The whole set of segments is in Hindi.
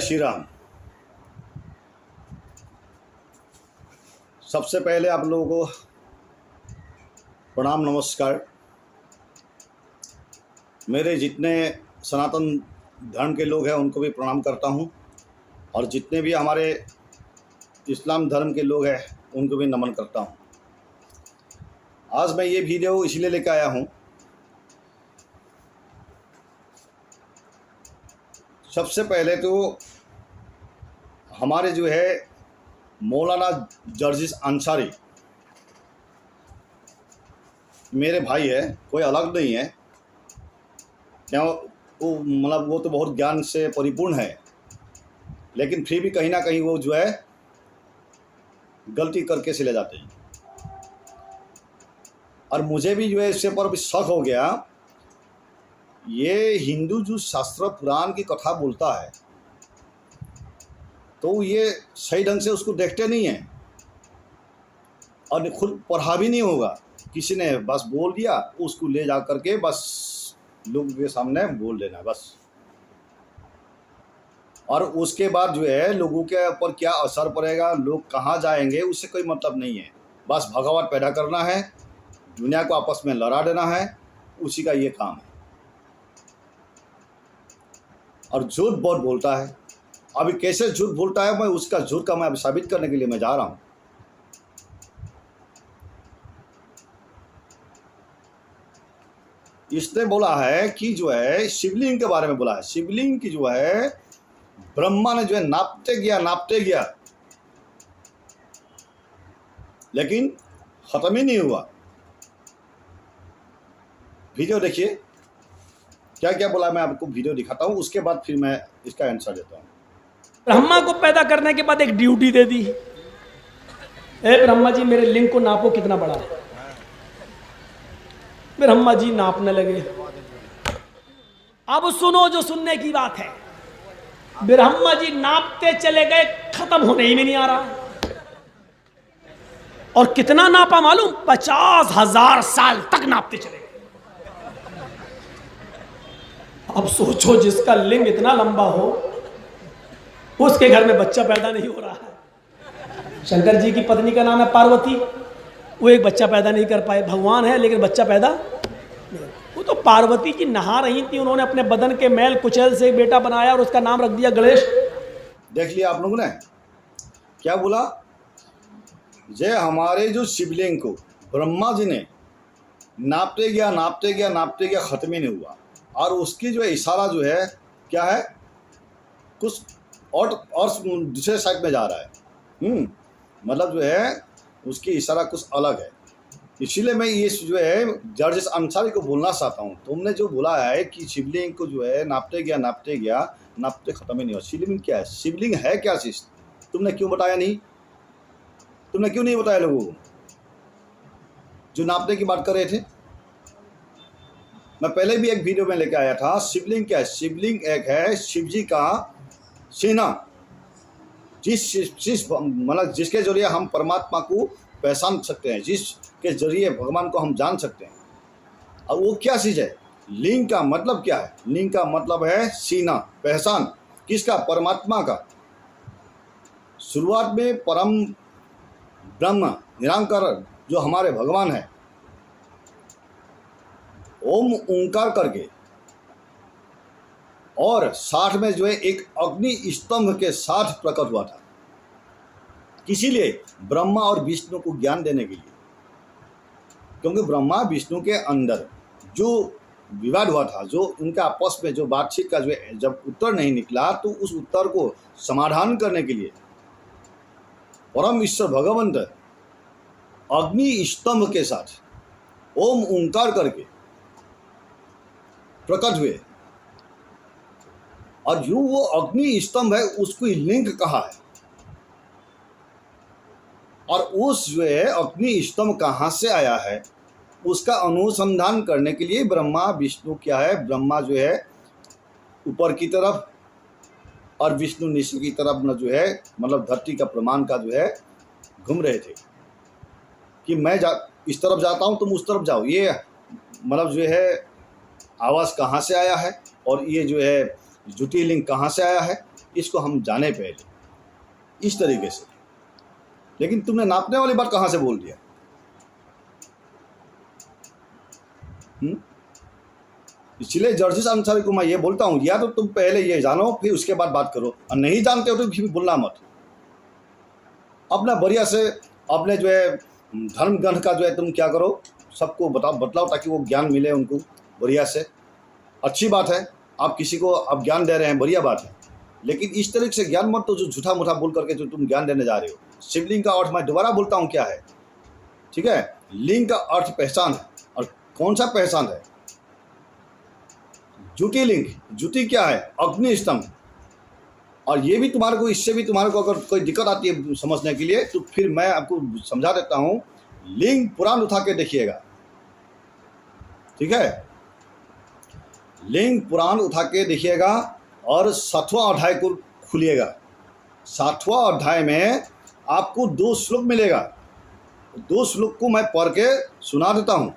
श्री राम। सबसे पहले आप लोगों को प्रणाम नमस्कार। मेरे जितने सनातन धर्म के लोग हैं उनको भी प्रणाम करता हूं, और जितने भी हमारे इस्लाम धर्म के लोग हैं उनको भी नमन करता हूं। आज मैं ये वीडियो इसलिए लेकर आया हूं, सबसे पहले तो हमारे जो है मौलाना जर्जिस अंसारी मेरे भाई है, कोई अलग नहीं है। क्या वो मतलब वो तो बहुत ज्ञान से परिपूर्ण है, लेकिन फिर भी कहीं ना कहीं वो जो है गलती करके चले जाते हैं। और मुझे भी जो है इससे पर शक हो गया, ये हिंदू जो शास्त्र पुराण की कथा बोलता है तो ये सही ढंग से उसको देखते नहीं हैं, और खुद पढ़ा भी नहीं होगा, किसी ने बस बोल दिया उसको ले जा करके बस लोगों के सामने बोल देना बस। और उसके बाद जो है लोगों के ऊपर क्या असर पड़ेगा, लोग कहाँ जाएंगे, उससे कोई मतलब नहीं है। बस भगवान पैदा करना है, दुनिया को आपस में लड़ा देना है, उसी का ये काम है। और झूठ बहुत बोलता है। अभी कैसे झूठ बोलता है, मैं उसका झूठ का मैं अभी साबित करने के लिए मैं जा रहा हूं। इसने बोला है कि जो है शिवलिंग के बारे में बोला है, शिवलिंग की जो है ब्रह्मा ने जो है नापते गया, लेकिन खत्म ही नहीं हुआ। वीडियो देखिए क्या क्या बोला, मैं आपको वीडियो दिखाता हूं, उसके बाद फिर मैं इसका आंसर देता हूं। ब्रह्मा को पैदा करने के बाद एक ड्यूटी दे दी, ए ब्रह्मा जी मेरे लिंग को नापो कितना बड़ा है। ब्रह्मा जी नापने लगे। अब सुनो जो सुनने की बात है। ब्रह्मा जी नापते चले गए, खत्म होने ही में नहीं आ रहा। और कितना नापा मालूम, 50,000 साल तक नापते चले गए। अब सोचो जिसका लिंग इतना लंबा हो उसके घर में बच्चा पैदा नहीं हो रहा है। शंकर जी की पत्नी का नाम है पार्वती, वो एक बच्चा पैदा नहीं कर पाए। भगवान है लेकिन बच्चा पैदा नहीं। वो तो पार्वती जी नहा रही थी, उन्होंने अपने बदन के मैल कुचैल से एक बेटा बनाया और उसका नाम रख दिया गणेश। देख लिया आप लोगों ने क्या बोला, जे हमारे जो शिवलिंग को ब्रह्मा जी ने नापते गया, खत्म ही नहीं हुआ। और उसकी जो है इशारा जो है क्या है, कुछ और दूसरे साइड में जा रहा है। मतलब जो है उसकी इशारा कुछ अलग है। इसीलिए मैं ये जो है जर्जिस अंसारी को बोलना चाहता हूँ, तुमने जो बोला है कि शिवलिंग को जो है नापते खत्म ही नहीं हुआ। शिवलिंग क्या है, शिवलिंग है क्या चीज़, तुमने क्यों बताया नहीं, तुमने क्यों नहीं बताया लोगों को जो नापने की बात कर रहे थे। मैं पहले भी एक वीडियो में लेकर आया था। शिवलिंग क्या है, शिवलिंग एक है शिव जी का सेना, जिस मतलब जिसके जरिए हम परमात्मा को पहचान सकते हैं, जिसके जरिए भगवान को हम जान सकते हैं। और वो क्या चीज़ है, लिंग का मतलब क्या है, लिंग का मतलब है सीना, पहचान किसका, परमात्मा का। शुरुआत में परम ब्रह्म निरंकार जो हमारे भगवान है, ओम ओंकार करके, और साथ में जो है एक अग्नि स्तंभ के साथ प्रकट हुआ था। किसी लिए, ब्रह्मा और विष्णु को ज्ञान देने के लिए। क्योंकि ब्रह्मा विष्णु के अंदर जो विवाद हुआ था, जो उनका आपस में जो बातचीत का जो है जब उत्तर नहीं निकला, तो उस उत्तर को समाधान करने के लिए परम ईश्वर भगवंत अग्नि स्तंभ के साथ ओम ओंकार करके प्रकट हुए। और जो वो अग्नि स्तंभ है उसको लिंग कहा है। और उस जो है अग्नि स्तंभ कहाँ से आया है, उसका अनुसंधान करने के लिए ब्रह्मा विष्णु क्या है, ब्रह्मा जो है ऊपर की तरफ और विष्णु नीचे की तरफ न जो है मतलब धरती का प्रमाण का जो है घूम रहे थे कि मैं इस तरफ जाता हूँ, तुम उस तरफ जाओ। ये मतलब जो है आवाज़ कहाँ से आया है, और ये जो है ज्योतिर्लिंग कहाँ से आया है, इसको हम जाने पहले इस तरीके से। लेकिन तुमने नापने वाली बात कहाँ से बोल दिया? इसलिए जर्जिस अंसारी को मैं ये बोलता हूँ, या तो तुम पहले ये जानो फिर उसके बाद बात करो, और नहीं जानते हो तो फिर बोलना मत। अपना बढ़िया से अपने जो है धर्म ग्रंथ का जो है तुम क्या करो, सबको बतलाओ ताकि वो ज्ञान मिले उनको बढ़िया से। अच्छी बात है, आप किसी को आप ज्ञान दे रहे हैं, बढ़िया बात है, लेकिन इस तरीके से ज्ञान मत तो जो झूठा मूठा बोल करके जो तुम ज्ञान देने जा रहे हो। शिवलिंग का अर्थ मैं दोबारा बोलता हूँ क्या है, ठीक है? लिंग का अर्थ पहचान है, और कौन सा पहचान है? ज्योति लिंग। ज्योति क्या है? अग्नि स्तंभ। और ये भी तुम्हारे को, इससे भी तुम्हारे को अगर कोई दिक्कत आती है समझने के लिए तो फिर मैं आपको समझा देता हूँ। लिंग पुराण उठा के देखिएगा, ठीक है? लिंग पुराण उठा के देखिएगा और 7वां अध्याय को खुलिएगा। 7वां अध्याय में आपको 2 श्लोक मिलेगा। 2 श्लोक को मैं पढ़ के सुना देता हूँ।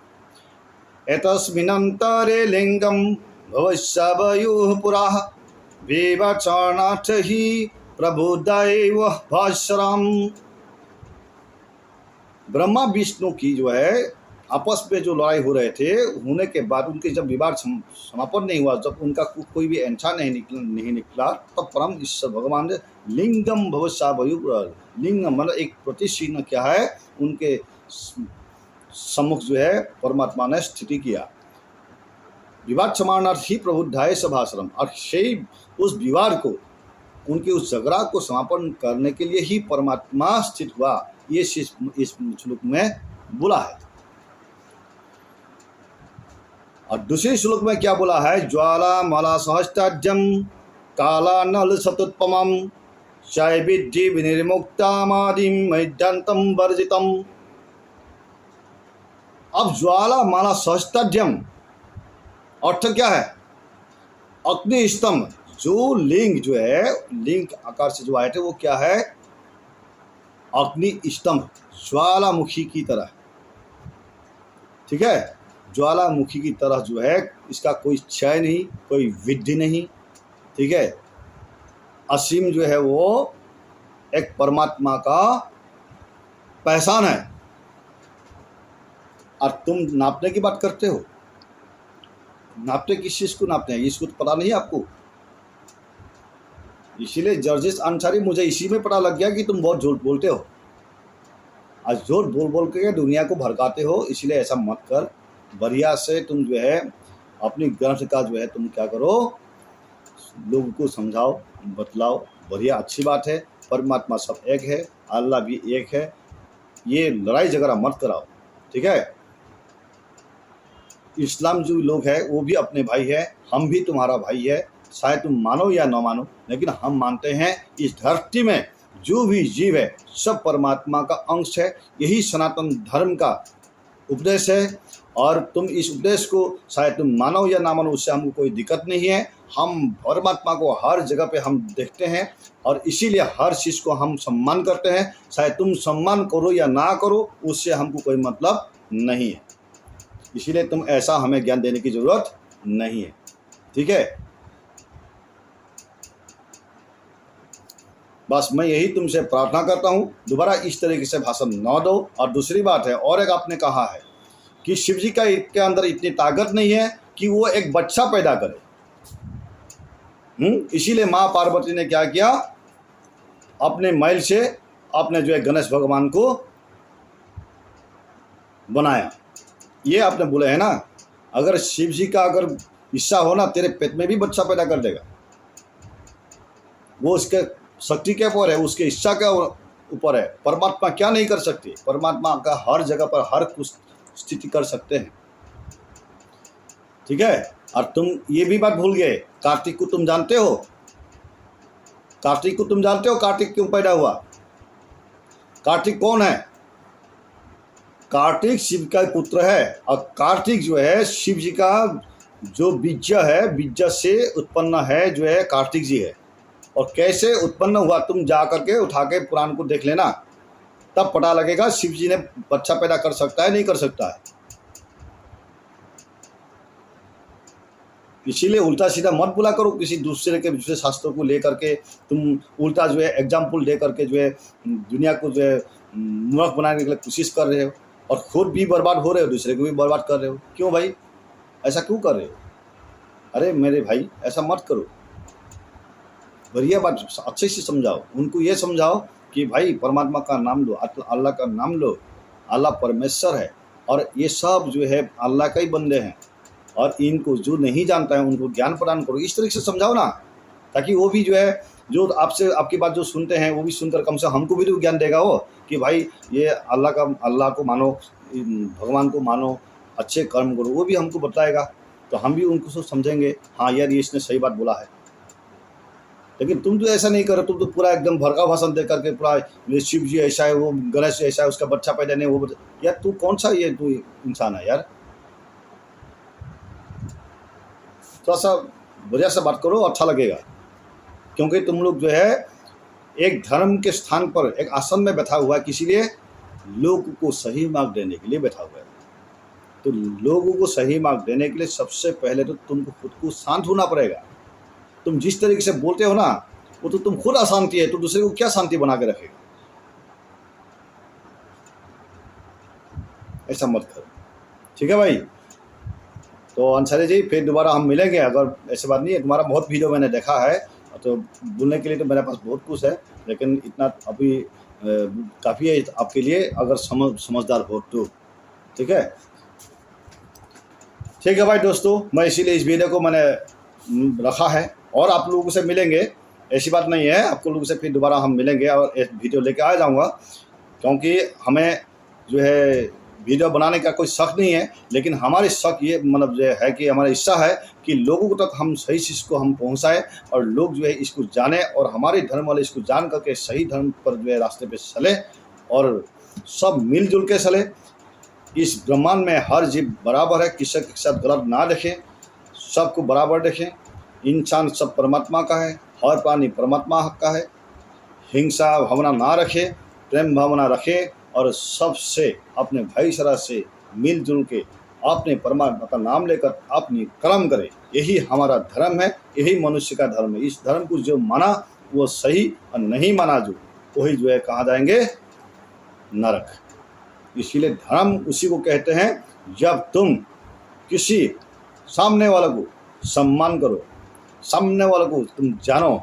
एतस्मिन्नन्तरे लिंगम भवस्यवयुः पुराः विवचनात् हि प्रबुद्धैव भास्वरम्। ब्रह्मा विष्णु की जो है आपस में जो लड़ाई हो रहे थे, होने के बाद उनके जब विवाद समापन नहीं हुआ, जब उनका कोई भी आंसर नहीं निकला, तब परम ईश्वर भगवान ने लिंगम भवस्यवयुः, लिंग मतलब एक प्रतिचिह्न क्या है, उनके सम्मुख जो है परमात्मा ने स्थिति किया। विवाद समानार्थ ही प्रबुद्धाय सभाश्रम, और সেই उस विवाद को, उनके उस झगड़ा को समापन करने के लिए ही परमात्मा स्थित हुआ। ये इस श्लोक में बोला है। और दूसरे श्लोक में क्या बोला है? ज्वाला माला सहस्त्राज्यम काला नल सतुत्पमम चैविद्धि विनिर्मुक्तामादिम मैदांतम वर्जितम। अब ज्वाला माला सहस्त्राज्यम अर्थ क्या है? अग्नि स्तंभ। जो लिंग जो है, लिंग आकार से जो आए थे वो क्या है? अग्नि स्तंभ, ज्वालामुखी की तरह, ठीक है? ज्वालामुखी की तरह जो है, इसका कोई क्षय नहीं, कोई वृद्धि नहीं, ठीक है? असीम जो है वो एक परमात्मा का पहचान है। और तुम नापने की बात करते हो। नापते किस चीज़ को नापते हैं इसको तो पता नहीं आपको। इसीलिए जर्जिस अंसारी, मुझे इसी में पता लग गया कि तुम बहुत झूठ बोलते हो। आज झूठ बोल बोल के दुनिया को भड़काते हो, इसलिए ऐसा मत कर। बढ़िया से तुम जो है अपनी ग्रंथ का जो है तुम क्या करो, लोगों को समझाओ, बतलाओ। बढ़िया, अच्छी बात है। परमात्मा सब एक है, अल्लाह भी एक है। ये लड़ाई झगड़ा मत कराओ, ठीक है? इस्लाम जो लोग हैं वो भी अपने भाई है, हम भी तुम्हारा भाई है। शायद तुम मानो या न मानो, लेकिन हम मानते हैं इस धरती में जो भी जीव है सब परमात्मा का अंश है। यही सनातन धर्म का उपदेश है। और तुम इस उपदेश को शायद तुम मानो या ना मानो, उससे हमको कोई दिक्कत नहीं है। हम परमात्मा को हर जगह पे हम देखते हैं और इसीलिए हर चीज़ को हम सम्मान करते हैं। शायद तुम सम्मान करो या ना करो, उससे हमको कोई मतलब नहीं है। इसीलिए तुम ऐसा हमें ज्ञान देने की ज़रूरत नहीं है, ठीक है? बस मैं यही तुमसे प्रार्थना करता हूँ, दोबारा इस तरीके से भाषण न दो। और दूसरी बात है, और एक आपने कहा है कि शिव जी के अंदर इतनी ताकत नहीं है कि वो एक बच्चा पैदा करे। इसीलिए माँ पार्वती ने क्या किया, अपने मैल से अपने जो है गणेश भगवान को बनाया। ये आपने बोले है ना, अगर शिव जी का अगर हिस्सा हो ना, तेरे पेट में भी बच्चा पैदा कर देगा। वो उसके शक्ति के ऊपर है, उसके हिस्सा के ऊपर है। परमात्मा क्या नहीं कर सकती? परमात्मा का हर जगह पर हर कुछ स्थिति कर सकते हैं, ठीक है? और तुम ये भी बात भूल गए, कार्तिक को तुम जानते हो? कार्तिक को तुम जानते हो? कार्तिक क्यों पैदा हुआ? कार्तिक कौन है? कार्तिक शिव का पुत्र है। और कार्तिक जो है शिव जी का जो बीज है, बीज से उत्पन्न है जो है कार्तिक जी है। और कैसे उत्पन्न हुआ तुम जा करके उठा के पुराण को देख लेना, तब पता लगेगा शिव जी ने बच्चा पैदा कर सकता है नहीं कर सकता है। इसीलिए उल्टा सीधा मत बोला करो, किसी दूसरे शास्त्रों को लेकर के तुम उल्टा जो है एग्जाम्पल दे करके जो है दुनिया को जो है मूर्ख बनाने के लिए कोशिश कर रहे हो, और खुद भी बर्बाद हो रहे हो, दूसरे को भी बर्बाद कर रहे हो। क्यों भाई, ऐसा क्यों कर रहे हो? अरे मेरे भाई, ऐसा मत करो। बढ़िया बात अच्छे से समझाओ उनको, ये समझाओ कि भाई परमात्मा का नाम लो, अल्लाह का नाम लो, अल्लाह परमेश्वर है और ये सब जो है अल्लाह का ही बंदे हैं, और इनको जो नहीं जानता है उनको ज्ञान प्रदान करो। इस तरीके से समझाओ ना, ताकि वो भी जो है जो आपसे आपकी बात जो सुनते हैं वो भी सुनकर कम से हमको भी तो ज्ञान देगा वो, कि भाई ये अल्लाह को मानो, भगवान को मानो, अच्छे कर्म करो, वो भी हमको बताएगा, तो हम भी उनको सब समझेंगे, हाँ यार ये इसने सही बात बोला है। लेकिन तुम तो ऐसा नहीं करो, तुम तो पूरा एकदम भड़का भाषण दे करके पूरा ये शिव जी ऐसा है, वो गणेश ऐसा है, उसका बच्चा पैदा नहीं, वो यार तू कौन सा ये तू इंसान है यार? थोड़ा सा बढ़िया से बात करो, अच्छा लगेगा। क्योंकि तुम लोग जो है एक धर्म के स्थान पर एक आसन में बैठा हुआ है, किसी लिए लोगों को सही मार्ग देने के लिए बैठा हुआ है। तो लोगों को सही मार्ग देने के लिए सबसे पहले तो तुमको खुद को शांत होना पड़ेगा। तुम जिस तरीके से बोलते हो ना, वो तो तुम खुद अशांति है, तो दूसरे को क्या शांति बना के रखेगा? ऐसा मत करो, ठीक है भाई? तो अंसारी जी फिर दोबारा हम मिलेंगे, अगर ऐसी बात नहीं है। तुम्हारा बहुत वीडियो मैंने देखा है, तो बोलने के लिए तो मेरे पास बहुत कुछ है, लेकिन इतना अभी काफ़ी है आपके लिए, अगर समझदार हो तो। ठीक है, ठीक है भाई दोस्तों, मैं इसीलिए इस वीडियो को मैंने रखा है, और आप लोगों से मिलेंगे, ऐसी बात नहीं है, आपको लोगों से फिर दोबारा हम मिलेंगे और एक वीडियो लेके आ जाऊँगा, क्योंकि हमें जो है वीडियो बनाने का कोई शक नहीं है, लेकिन हमारी शक ये मतलब जो है कि हमारा इच्छा है कि लोगों तक हम सही चीज़ को हम पहुंचाएं, और लोग जो है इसको जाने, और हमारे धर्म वाले इसको जान करके सही धर्म पर जो है रास्ते पे चले, और सब मिलजुल के चले। इस ब्रह्मांड में हर जीव बराबर है, किसी के साथ गलत ना देखें, सबको बराबर देखें। इंसान सब परमात्मा का है, हर प्राणी परमात्मा का है। हिंसा भावना ना रखे, प्रेम भावना रखे, और सबसे अपने भाईचारा से मिलजुल के अपने परमात्मा का नाम लेकर अपनी कर्म करे। यही हमारा धर्म है, यही मनुष्य का धर्म है। इस धर्म को जो माना वो सही, और नहीं माना जो वही जो है कहाँ जाएंगे? नरक। इसीलिए धर्म उसी को कहते हैं जब तुम किसी सामने वाले को सम्मान करो, सामने वाले को तुम जानो,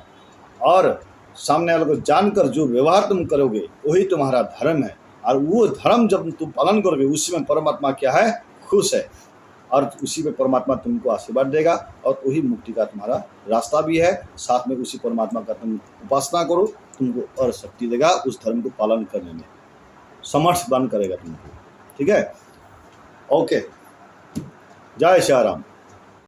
और सामने वाले को जानकर जो व्यवहार तुम करोगे वही तुम्हारा धर्म है। और वो धर्म जब तुम पालन करोगे उसी में परमात्मा क्या है? खुश है, और उसी में परमात्मा तुमको आशीर्वाद देगा, और वही मुक्ति का तुम्हारा रास्ता भी है। साथ में उसी परमात्मा का तुम उपासना करो, तुमको और शक्ति देगा उस धर्म को पालन करने में, समर्थवान करेगा तुमको। ठीक है, ओके, जय श्री राम।